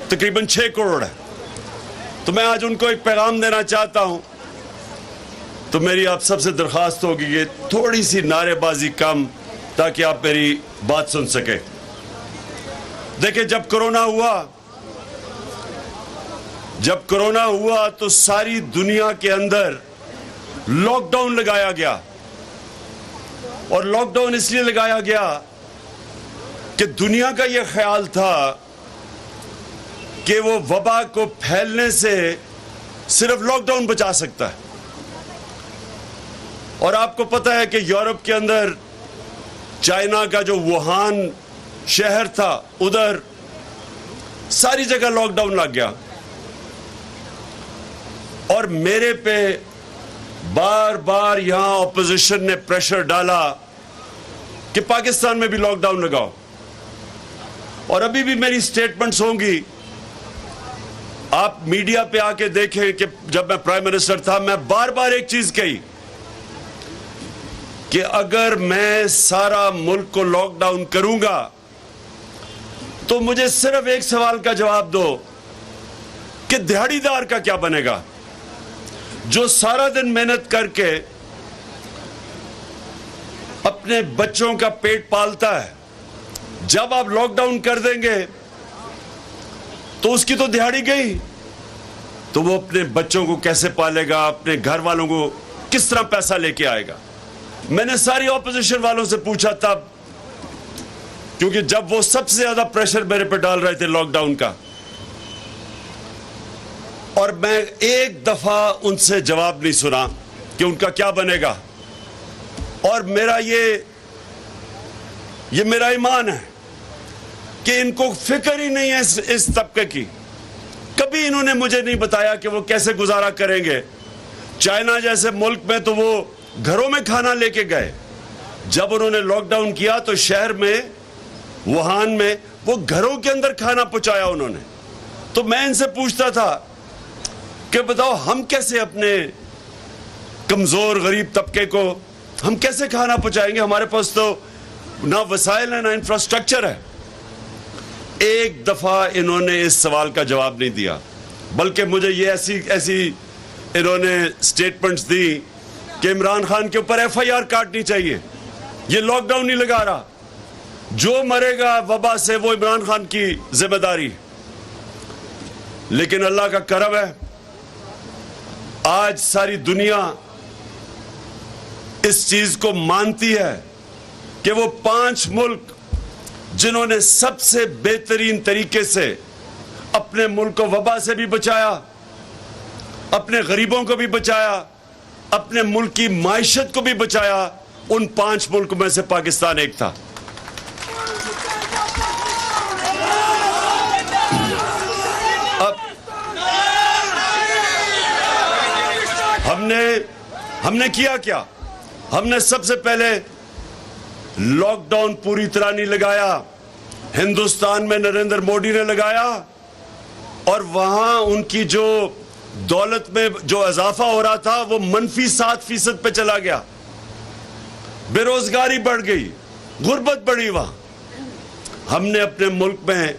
तकरीबन 6 करोड़ है। तो मैं आज उनको एक पैगाम देना चाहता हूं। तो मेरी आप सबसे दरख्वास्त होगी कि थोड़ी सी नारेबाजी कम, ताकि आप मेरी बात सुन सके। देखिए, जब कोरोना हुआ तो सारी दुनिया के अंदर लॉकडाउन लगाया गया, और लॉकडाउन इसलिए लगाया गया कि दुनिया का यह ख्याल था कि वो वबा को फैलने से सिर्फ लॉकडाउन बचा सकता है। और आपको पता है कि यूरोप के अंदर चाइना का जो वुहान शहर था, उधर सारी जगह लॉकडाउन लग गया। और मेरे पे बार बार यहां ऑपोजिशन ने प्रेशर डाला कि पाकिस्तान में भी लॉकडाउन लगाओ। और अभी भी मेरी स्टेटमेंट्स होंगी, आप मीडिया पे आके देखें कि जब मैं प्राइम मिनिस्टर था, मैं बार बार एक चीज कही कि अगर मैं सारा मुल्क को लॉकडाउन करूंगा तो मुझे सिर्फ एक सवाल का जवाब दो कि दिहाड़ीदार का क्या बनेगा, जो सारा दिन मेहनत करके अपने बच्चों का पेट पालता है। जब आप लॉकडाउन कर देंगे तो उसकी तो दिहाड़ी गई, तो वो अपने बच्चों को कैसे पालेगा, अपने घर वालों को किस तरह पैसा लेके आएगा। मैंने सारी ऑपोजिशन वालों से पूछा तब, क्योंकि जब वो सबसे ज्यादा प्रेशर मेरे पे डाल रहे थे लॉकडाउन का, और मैं एक दफा उनसे जवाब नहीं सुना कि उनका क्या बनेगा। और मेरा ये मेरा ईमान है कि इनको फिक्र ही नहीं है इस तबके की। कभी इन्होंने मुझे नहीं बताया कि वो कैसे गुजारा करेंगे। चाइना जैसे मुल्क में तो वो घरों में खाना लेके गए। जब उन्होंने लॉकडाउन किया तो शहर में, वुहान में, वो घरों के अंदर खाना पहुंचाया उन्होंने। तो मैं इनसे पूछता था कि बताओ, हम कैसे अपने कमजोर गरीब तबके को हम कैसे खाना पहुंचाएंगे? हमारे पास तो ना वसाइल है, ना इंफ्रास्ट्रक्चर है। एक दफा इन्होंने इस सवाल का जवाब नहीं दिया, बल्कि मुझे ये ऐसी इन्होंने स्टेटमेंट्स दी कि इमरान खान के ऊपर FIR काटनी चाहिए, ये लॉकडाउन नहीं लगा रहा, जो मरेगा वबा से वो इमरान खान की जिम्मेदारी। लेकिन अल्लाह का करम है, आज सारी दुनिया इस चीज को मानती है कि वो 5 मुल्क जिन्होंने सबसे बेहतरीन तरीके से अपने मुल्क को वबा से भी बचाया, अपने गरीबों को भी बचाया, अपने मुल्क की माइशत को भी बचाया, उन 5 मुल्क में से पाकिस्तान एक था। अब हमने किया क्या? हमने सबसे पहले लॉकडाउन पूरी तरह नहीं लगाया। हिंदुस्तान में नरेंद्र मोदी ने लगाया, और वहां उनकी जो दौलत में जो इजाफा हो रहा था वो -7% पे चला गया। बेरोजगारी बढ़ गई, गुर्बत बढ़ी वहां। हमने अपने मुल्क में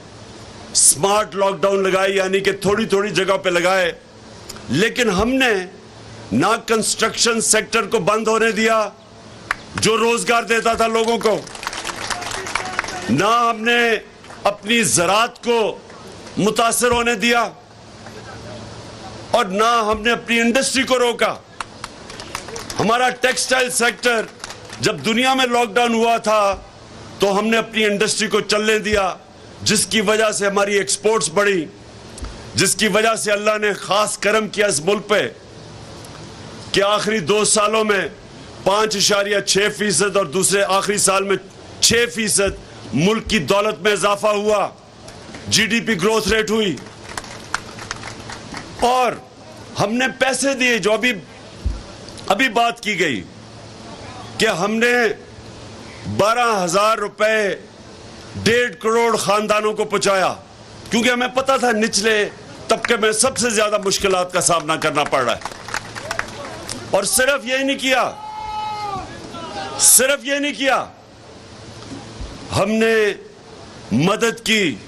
स्मार्ट लॉकडाउन लगाई, यानी कि थोड़ी थोड़ी जगह पे लगाए, लेकिन हमने ना कंस्ट्रक्शन सेक्टर को बंद होने दिया जो रोजगार देता था लोगों को, ना हमने अपनी ज़राअत को मुतासर होने दिया, और ना हमने अपनी इंडस्ट्री को रोका। हमारा टेक्सटाइल सेक्टर, जब दुनिया में लॉकडाउन हुआ था तो हमने अपनी इंडस्ट्री को चलने दिया, जिसकी वजह से हमारी एक्सपोर्ट्स बढ़ी, जिसकी वजह से अल्लाह ने खास करम किया इस मुल्क पे कि आखिरी 2 सालों में 5.6% और दूसरे आखिरी साल में 6% मुल्क की दौलत में इजाफा हुआ, GDP ग्रोथ रेट हुई। और हमने पैसे दिए, जो अभी बात की गई कि हमने 12,000 रुपए 1.5 करोड़ खानदानों को पहुंचाया, क्योंकि हमें पता था निचले तबके में सबसे ज्यादा मुश्किलात का सामना करना पड़ रहा है। और सिर्फ यही नहीं किया, हमने मदद की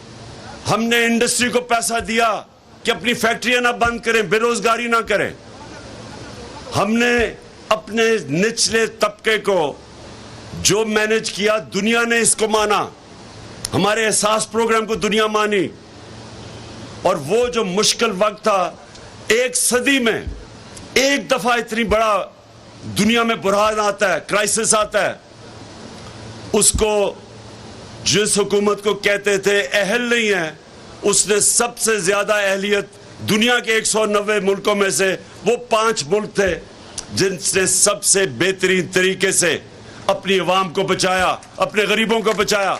हमने इंडस्ट्री को पैसा दिया कि अपनी फैक्ट्रियां ना बंद करें, बेरोजगारी ना करें। हमने अपने निचले तबके को जो मैनेज किया, दुनिया ने इसको माना, हमारे एहसास प्रोग्राम को दुनिया मानी। और वो जो मुश्किल वक्त था, एक सदी में एक दफा इतनी बड़ा दुनिया में बुरहान आता है, क्राइसिस आता है, उसको जिस हुकूमत को कहते थे अहल नहीं है, उसने सबसे ज्यादा अहलियत दुनिया के 190 मुल्कों में से वो 5 मुल्क थे जिनसे सबसे बेहतरीन तरीके से अपनी अवाम को बचाया, अपने गरीबों को बचाया,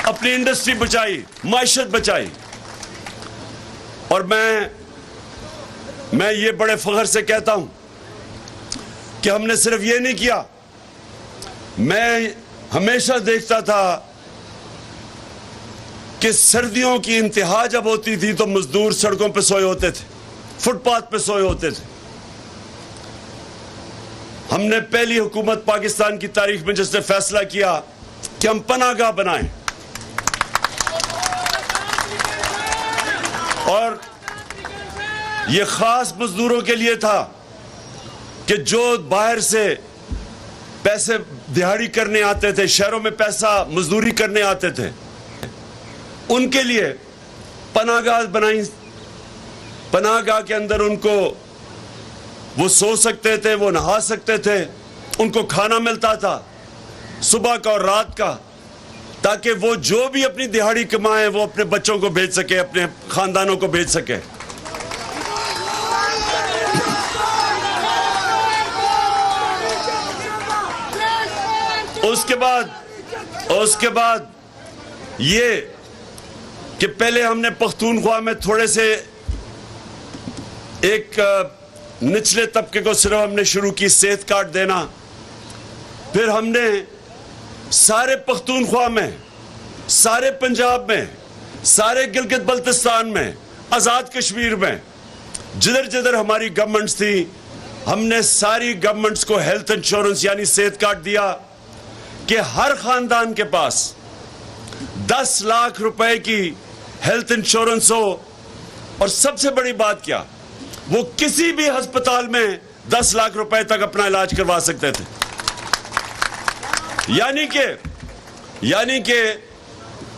अपनी इंडस्ट्री बचाई, माइशत बचाई। और मैं ये बड़े फख्र से कहता हूं कि हमने सिर्फ ये नहीं किया। मैं हमेशा देखता था कि सर्दियों की इंतहा जब होती थी तो मजदूर सड़कों पे सोए होते थे, फुटपाथ पे सोए होते थे। हमने पहली हुकूमत पाकिस्तान की तारीख में जिसने फैसला किया कि हम पनाहगाह बनाएं, और यह खास मजदूरों के लिए था कि जो बाहर से पैसे दिहाड़ी करने आते थे, शहरों में पैसा मजदूरी करने आते थे, उनके लिए पनाहगाह बनाई। पनाहगाह के अंदर उनको वो सो सकते थे, वो नहा सकते थे, उनको खाना मिलता था सुबह का और रात का, ताकि वो जो भी अपनी दिहाड़ी कमाए वो अपने बच्चों को भेज सके, अपने खानदानों को भेज सके। उसके बाद ये कि पहले हमने पख्तूनख्वा में थोड़े से एक निचले तबके को सिर्फ हमने शुरू की सेहत कार्ड देना, फिर हमने सारे पख्तूनख्वा में, सारे पंजाब में, सारे गिलगित बल्तिस्तान में, आज़ाद कश्मीर में, जिधर जिधर हमारी गवर्नमेंट्स थी, हमने सारी गवर्नमेंट्स को हेल्थ इंश्योरेंस यानी सेहत कार्ड दिया कि हर खानदान के पास 10 लाख रुपए की हेल्थ इंश्योरेंस हो। और सबसे बड़ी बात क्या, वो किसी भी अस्पताल में 10 लाख रुपए तक अपना इलाज करवा सकते थे। यानी कि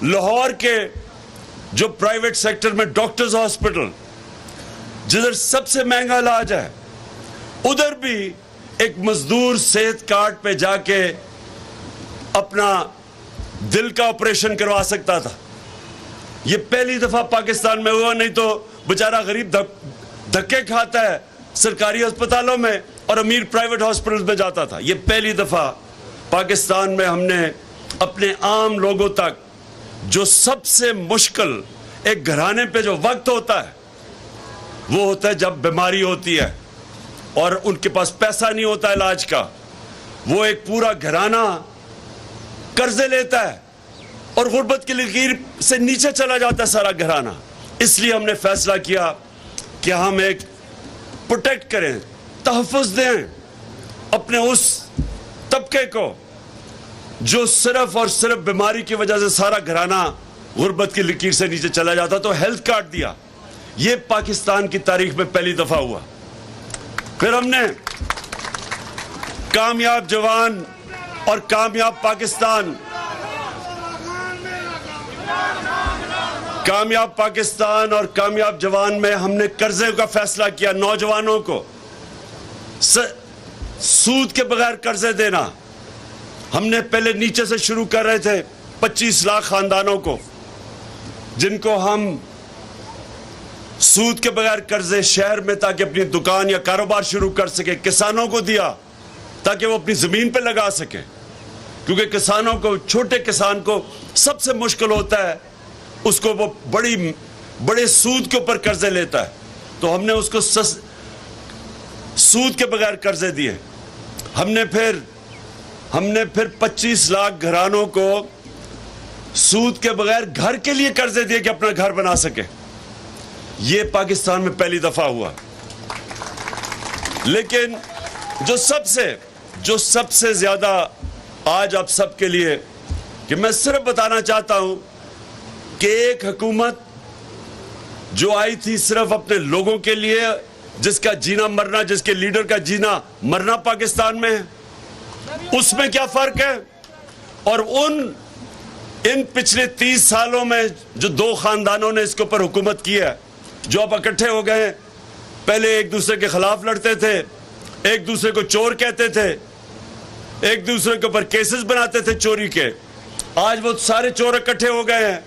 लाहौर के जो प्राइवेट सेक्टर में डॉक्टर्स हॉस्पिटल, जिधर सबसे महंगा इलाज है, उधर भी एक मजदूर सेहत कार्ड पे जाके अपना दिल का ऑपरेशन करवा सकता था। ये पहली दफा पाकिस्तान में हुआ, नहीं तो बेचारा गरीब धक्के खाता है सरकारी अस्पतालों में और अमीर प्राइवेट हॉस्पिटल में जाता था। ये पहली दफा पाकिस्तान में हमने अपने आम लोगों तक, जो सबसे मुश्किल एक घराने पे जो वक्त होता है वो होता है जब बीमारी होती है और उनके पास पैसा नहीं होता इलाज का, वो एक पूरा घराना कर्जे लेता है और गुर्बत की लकीर से नीचे चला जाता है सारा घराना। इसलिए हमने फैसला किया कि हम एक प्रोटेक्ट करें, तहफ़्फ़ुज़ दें अपने उस तबके को जो सिर्फ और सिर्फ बीमारी की वजह से सारा घराना गुर्बत की लकीर से नीचे चला जाता। तो हेल्थ कार्ड दिया। ये पाकिस्तान की तारीख में पहली दफा हुआ। फिर हमने कामयाब जवान और कामयाब पाकिस्तान, कामयाब पाकिस्तान और कामयाब जवान में हमने कर्जे का फैसला किया। नौजवानों को सूद के बगैर कर्जे देना। हमने पहले नीचे से शुरू कर रहे थे, 25 लाख खानदानों को जिनको हम सूद के बगैर कर्जे शहर में ताकि अपनी दुकान या कारोबार शुरू कर सके। किसानों को दिया ताकि वो अपनी जमीन पे लगा सके, क्योंकि किसानों को, छोटे किसान को सबसे मुश्किल होता है, उसको वो बड़े सूद के ऊपर कर्जे लेता है। तो हमने उसको सूद के बगैर कर्जे दिए। हमने फिर 25 लाख घरानों को सूद के बगैर घर के लिए कर्जे दिए कि अपना घर बना सके। ये पाकिस्तान में पहली दफा हुआ। लेकिन जो सबसे ज्यादा आज आप सबके लिए कि मैं सिर्फ बताना चाहता हूं कि एक हुकूमत जो आई थी सिर्फ अपने लोगों के लिए, जिसका जीना मरना, जिसके लीडर का जीना मरना पाकिस्तान में है, उसमें क्या फर्क है? और इन पिछले 30 सालों में जो दो खानदानों ने इसके ऊपर हुकूमत की है, जो अब इकट्ठे हो गए, पहले एक दूसरे के खिलाफ लड़ते थे, एक दूसरे को चोर कहते थे, एक दूसरे के ऊपर केसेस बनाते थे चोरी के, आज वो सारे चोर इकट्ठे हो गए हैं।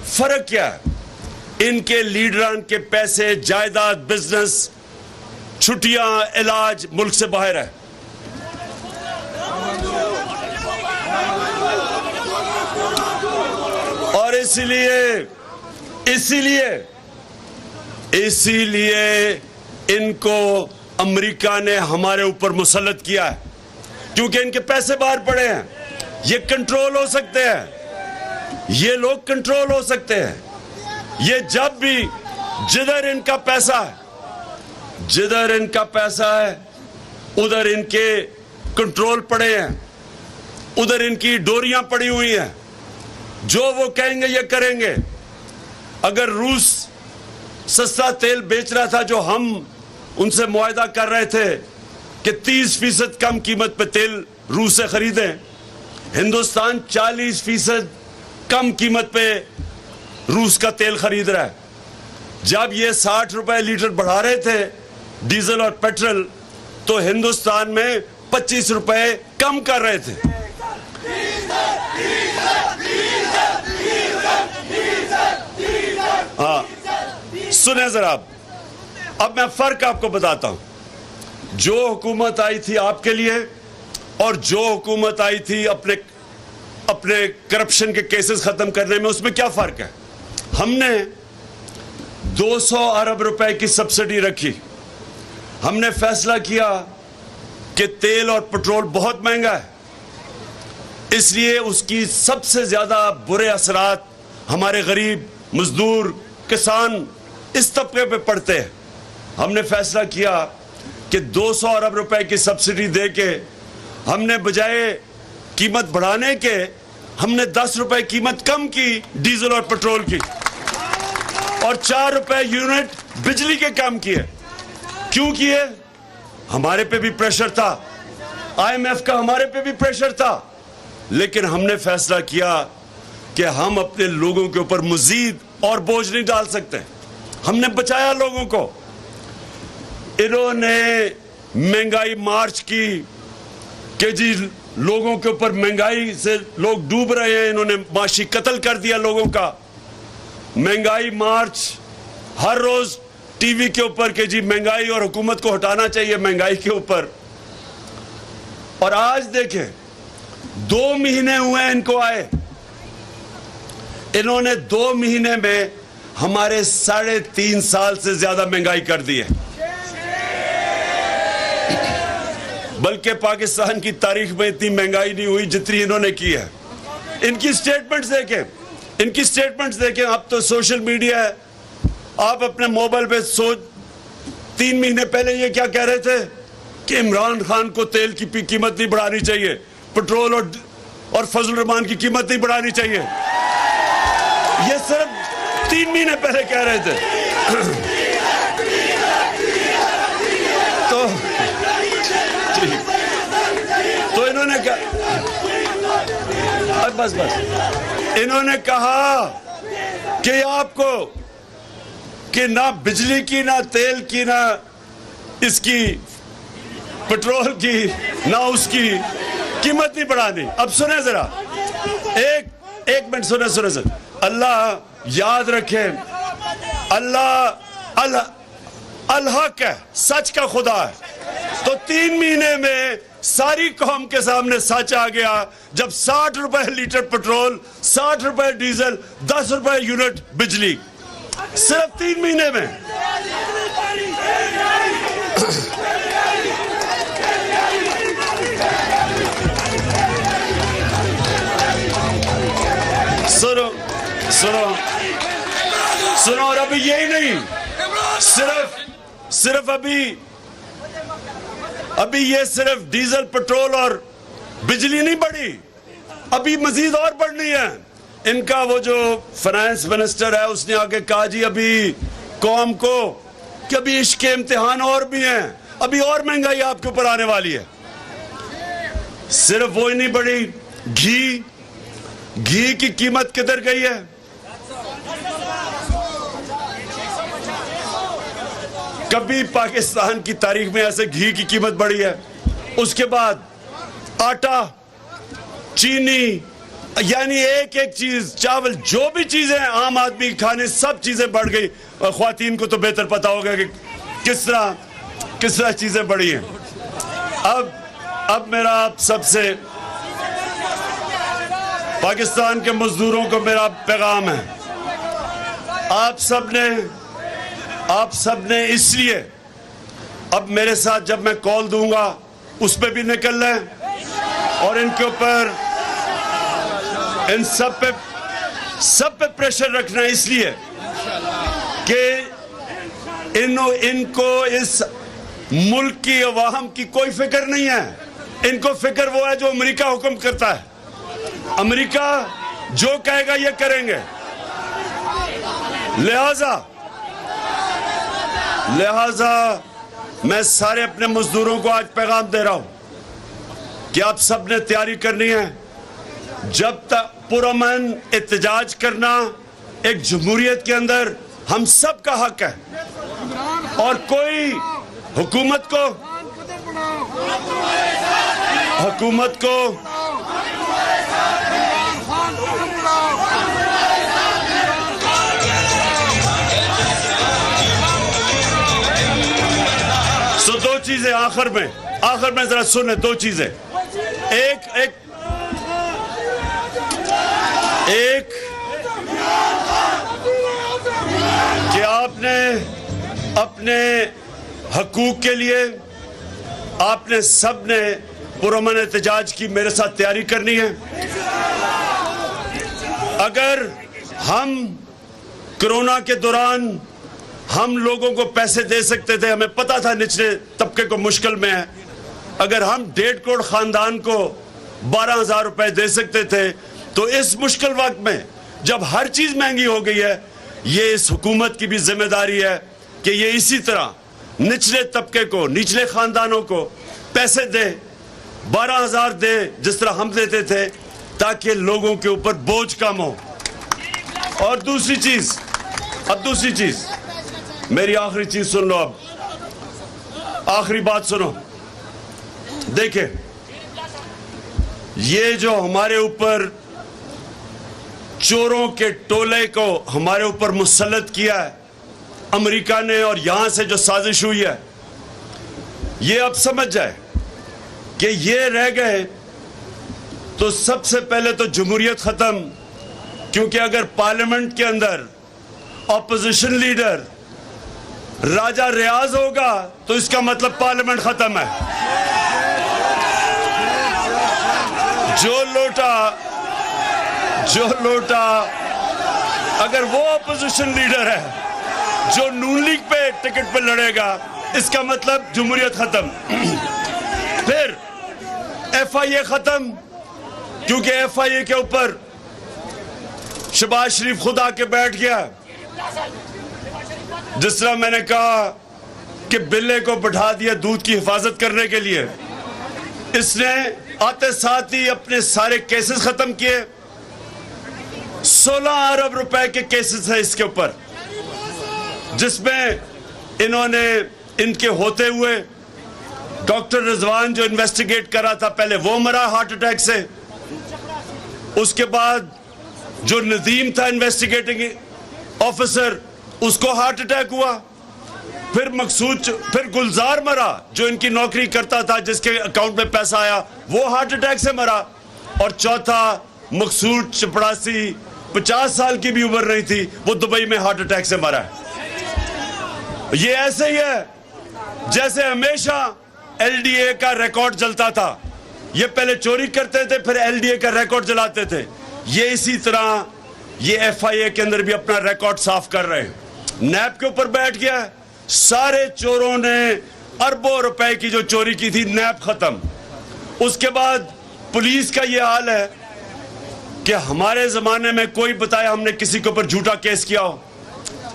फर्क क्या है? इनके लीडरान के पैसे, जायदाद, बिजनेस, छुट्टियां, इलाज मुल्क से बाहर है। और इसीलिए इनको अमेरिका ने हमारे ऊपर मुसल्लत किया है, क्योंकि इनके पैसे बाहर पड़े हैं। ये कंट्रोल हो सकते हैं, ये लोग कंट्रोल हो सकते हैं। ये जब भी जिधर इनका पैसा है उधर इनके कंट्रोल पड़े हैं, उधर इनकी डोरियां पड़ी हुई हैं। जो वो कहेंगे ये करेंगे। अगर रूस सस्ता तेल बेच रहा था, जो हम उनसे मुआहदा कर रहे थे कि 30% कम कीमत पे तेल रूस से खरीदें, हिंदुस्तान 40% कम कीमत पे रूस का तेल खरीद रहा है। जब ये 60 रुपए लीटर बढ़ा रहे थे डीजल और पेट्रोल, तो हिंदुस्तान में 25 रुपए कम कर रहे थे। हाँ, सुने जरा, अब मैं फर्क आपको बताता हूं। जो हुकूमत आई थी आपके लिए और जो हुकूमत आई थी अपने करप्शन के केसेस खत्म करने में, उसमें क्या फर्क है? हमने 200 अरब रुपए की सब्सिडी रखी। हमने फैसला किया कि तेल और पेट्रोल बहुत महंगा है, इसलिए उसकी सबसे ज्यादा बुरे असरात हमारे गरीब, मजदूर, किसान, इस तबके पे पड़ते हैं। हमने फैसला किया कि 200 अरब रुपए की सब्सिडी देके हमने बजाय कीमत बढ़ाने के, हमने 10 रुपए कीमत कम की डीजल और पेट्रोल की, और 4 रुपए यूनिट बिजली के कम किए। क्यों किए? हमारे पे भी प्रेशर था, IMF का हमारे पे भी प्रेशर था, लेकिन हमने फैसला किया कि हम अपने लोगों के ऊपर मजीद और बोझ नहीं डाल सकते। हमने बचाया लोगों को। इन्होंने महंगाई मार्च की कि जी लोगों के ऊपर महंगाई से लोग डूब रहे हैं, इन्होंने माशी कत्ल कर दिया लोगों का। महंगाई मार्च हर रोज टीवी के ऊपर कि जी महंगाई और हुकूमत को हटाना चाहिए महंगाई के ऊपर। और आज देखें, 2 महीने हुए इनको आए, इन्होंने 2 महीने में हमारे 3.5 साल से ज्यादा महंगाई कर दी है। बल्कि पाकिस्तान की तारीख में इतनी महंगाई नहीं हुई जितनी इन्होंने की है। इनकी स्टेटमेंट्स देखें, अब तो सोशल मीडिया है, आप अपने मोबाइल पे 3 महीने पहले ये क्या कह रहे थे कि इमरान खान को तेल की कीमत नहीं बढ़ानी चाहिए, पेट्रोल और फजल रहमान की कीमत नहीं बढ़ानी चाहिए। ये सिर्फ 3 महीने पहले कह रहे थे। तो इन्होंने बस इन्होंने कहा कि आपको कि ना बिजली की, ना तेल की, ना इसकी पेट्रोल की, ना उसकी कीमत नहीं बढ़ानी। अब सुने जरा, एक मिनट सुने सर। अल्लाह याद रखे, अल्लाह हक है, सच का खुदा है। तो 3 महीने में सारी कौम के सामने सच आ गया, जब 60 रुपए लीटर पेट्रोल, 60 रुपए डीजल, 10 रुपए यूनिट बिजली, सिर्फ 3 महीने में। सुनो, और अभी यही नहीं, सिर्फ अभी ये सिर्फ डीजल, पेट्रोल और बिजली नहीं बढ़ी, अभी मजीद और बढ़नी है। इनका वो जो फाइनेंस मिनिस्टर है उसने आके कहा जी अभी कौम को कि अभी इसके इम्तिहान और भी हैं, अभी और महंगाई आपके ऊपर आने वाली है। सिर्फ वो ही नहीं बढ़ी, घी की कीमत किधर गई है? कभी पाकिस्तान की तारीख में ऐसे घी की कीमत बढ़ी है? उसके बाद आटा, चीनी, यानी एक एक चीज, चावल, जो भी चीजें आम आदमी खाने, सब चीजें बढ़ गई। और ख्वातीन को तो बेहतर पता होगा कि किस तरह चीजें बढ़ी हैं। अब मेरा आप सबसे, पाकिस्तान के मजदूरों को मेरा पैगाम है, आप सबने इसलिए अब मेरे साथ जब मैं कॉल दूंगा उस पे भी निकलना है और इनके ऊपर, इन सब पे प्रेशर रखना है, इसलिए कि इनको इस मुल्क की अवाम की कोई फिक्र नहीं है। इनको फिक्र वो है जो अमेरिका हुक्म करता है। अमेरिका जो कहेगा ये करेंगे। लिहाजा मैं सारे अपने मजदूरों को आज पैगाम दे रहा हूं कि आप सब ने तैयारी करनी है। जब तक पुरअमन एहतजाज करना एक जमहूरियत के अंदर हम सब का हक है और कोई हुकूमत को दो चीजें आखिर में जरा सुने, दो चीजें। एक कि आपने अपने हकूक के लिए आपने सब ने पुरअमन एहतजाज की मेरे साथ तैयारी करनी है। अगर हम कोरोना के दौरान हम लोगों को पैसे दे सकते थे, हमें पता था निचले तबके को मुश्किल में है, अगर हम 1.5 करोड़ खानदान को 12,000 रुपए दे सकते थे, तो इस मुश्किल वक्त में जब हर चीज महंगी हो गई है, ये इस हुकूमत की भी जिम्मेदारी है कि ये इसी तरह निचले तबके को, निचले खानदानों को पैसे दे, 12,000 दे जिस तरह हम देते थे, ताकि लोगों के ऊपर बोझ कम हो। और दूसरी चीज, मेरी आखिरी चीज सुन लो, अब आखिरी बात सुनो। देखिए, ये जो हमारे ऊपर चोरों के टोले को हमारे ऊपर मुसल्लत किया है अमेरिका ने, और यहां से जो साजिश हुई है, ये अब समझ जाए कि ये रह गए तो सबसे पहले तो जमहूरियत खत्म, क्योंकि अगर पार्लियामेंट के अंदर ऑपोजिशन लीडर राजा रियाज होगा तो इसका मतलब पार्लियामेंट खत्म है। जो लोटा अगर वो ऑपोजिशन लीडर है जो नून लीग पे टिकट पे लड़ेगा, इसका मतलब जमहूरियत खत्म। फिर FIA खत्म, क्योंकि FIA के ऊपर शहबाज शरीफ खुद आके बैठ गया। जिस तरह मैंने कहा कि बिल्ले को बैठा दिया दूध की हिफाजत करने के लिए, इसने आते साथ ही अपने सारे केसेस खत्म किए। 16 अरब रुपए के केसेस है इसके ऊपर, जिसमें इन्होंने इनके होते हुए डॉक्टर रिजवान जो इन्वेस्टिगेट कर रहा था, पहले वो मरा हार्ट अटैक से। उसके बाद जो नदीम था इन्वेस्टिगेटिंग ऑफिसर, उसको हार्ट अटैक हुआ। फिर गुलजार मरा जो इनकी नौकरी करता था, जिसके अकाउंट में पैसा आया, वो हार्ट अटैक से मरा। और चौथा मकसूद चपड़ासी, 50 साल की भी उम्र नहीं थी, वो दुबई में हार्ट अटैक से मरा है। ये ऐसे ही है जैसे हमेशा LDA का रिकॉर्ड जलता था। ये पहले चोरी करते थे, फिर LDA का रिकॉर्ड जलाते थे। ये इसी तरह ये FIA के अंदर भी अपना रिकॉर्ड साफ कर रहे हैं। नैब के ऊपर बैठ गया, सारे चोरों ने अरबों रुपए की जो चोरी की थी, नैब खत्म। उसके बाद पुलिस का ये हाल है कि हमारे जमाने में कोई बताया हमने किसी के ऊपर झूठा केस किया हो।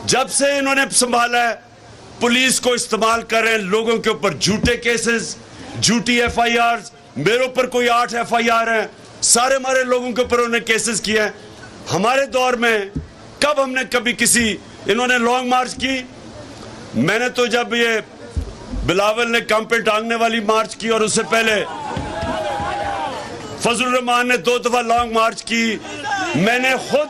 जब से इन्होंने संभाला है, पुलिस को इस्तेमाल कर रहे हैं लोगों के ऊपर झूठे केसेस, झूठी FIRs। मेरे ऊपर कोई 8 FIR हैं, सारे हमारे लोगों के ऊपर उन्होंने केसेस किए हैं। हमारे दौर में कब हमने कभी किसी, इन्होंने लॉन्ग मार्च की, मैंने तो जब ये बिलावल ने कम पे टांगने वाली मार्च की और उससे पहले फजलुर रहमान ने 2 दफा लॉन्ग मार्च की। मैंने खुद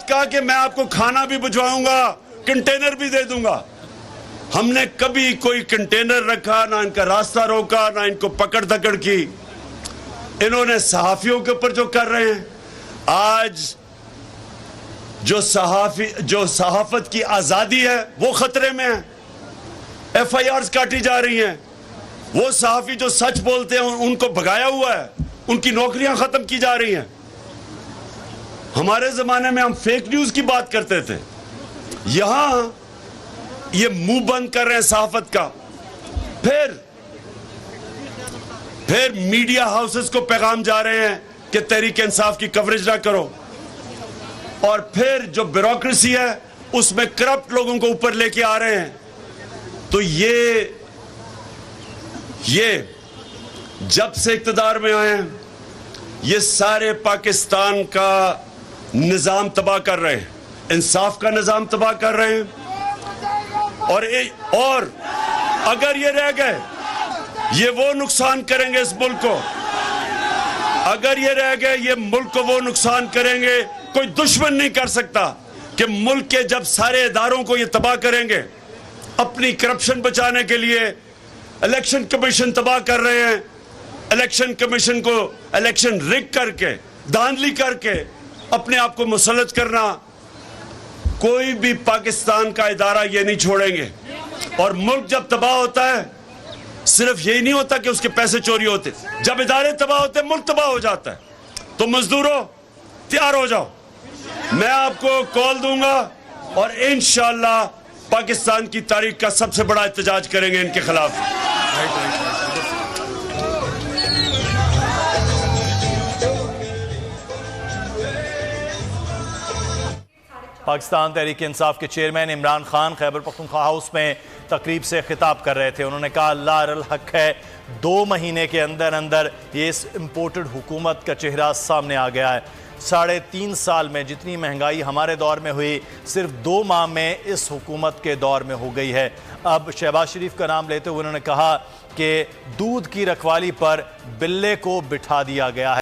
कहा कि मैं आपको खाना भी भिजवाऊंगा, कंटेनर भी दे दूंगा। हमने कभी कोई कंटेनर रखा ना, इनका रास्ता रोका ना, इनको पकड़ धकड़ की। इन्होंने सहाफियों के ऊपर जो कर रहे हैं, आज जो सहाफत की आजादी है वो खतरे में है। FIRs काटी जा रही हैं। वो सहाफी जो सच बोलते हैं उनको भगाया हुआ है, उनकी नौकरियां खत्म की जा रही हैं। हमारे जमाने में हम फेक न्यूज की बात करते थे, यहां ये मुंह बंद कर रहे हैं सहाफत का। फिर मीडिया हाउसेस को पैगाम जा रहे हैं कि तहरीक इंसाफ की कवरेज ना करो, और फिर जो ब्यूरोक्रेसी है उसमें करप्ट लोगों को ऊपर लेके आ रहे हैं। तो ये जब से इख्तिदार में आए हैं, ये सारे पाकिस्तान का निजाम तबाह कर रहे हैं, इंसाफ का निजाम तबाह कर रहे हैं। और अगर ये रह गए, ये वो नुकसान करेंगे इस मुल्क को। अगर ये रह गए, ये मुल्क को वो नुकसान करेंगे, कोई दुश्मन नहीं कर सकता कि मुल्क के जब सारे इदारों को ये तबाह करेंगे। अपनी करप्शन बचाने के लिए इलेक्शन कमीशन तबाह कर रहे हैं। इलेक्शन कमीशन को इलेक्शन रिग करके, धांधली करके अपने आप को मुसल्लत करना, कोई भी पाकिस्तान का इदारा ये नहीं छोड़ेंगे। और मुल्क जब तबाह होता है, सिर्फ यही नहीं होता कि उसके पैसे चोरी होते, जब इदारे तबाह होते मुल्क तबाह हो जाता है। तो मजदूरों तैयार हो जाओ, मैं आपको कॉल दूंगा और इंशाअल्लाह पाकिस्तान की तारीख का सबसे बड़ा एहतजाज करेंगे इनके खिलाफ। पाकिस्तान तहरीक इंसाफ के चेयरमैन इमरान खान खैबर पख्तूनख्वा हाउस में तकरीब से खिताब कर रहे थे। उन्होंने कहा अल्लाह अल हक है, 2 महीने के अंदर अंदर ये इस इम्पोर्टेड हुकूमत का चेहरा सामने आ गया है। 3.5 साल में जितनी महंगाई हमारे दौर में हुई, सिर्फ 2 माह में इस हुकूमत के दौर में हो गई है। अब शहबाज शरीफ का नाम लेते हुए उन्होंने कहा कि दूध की रखवाली पर बिल्ले को बिठा दिया गया है।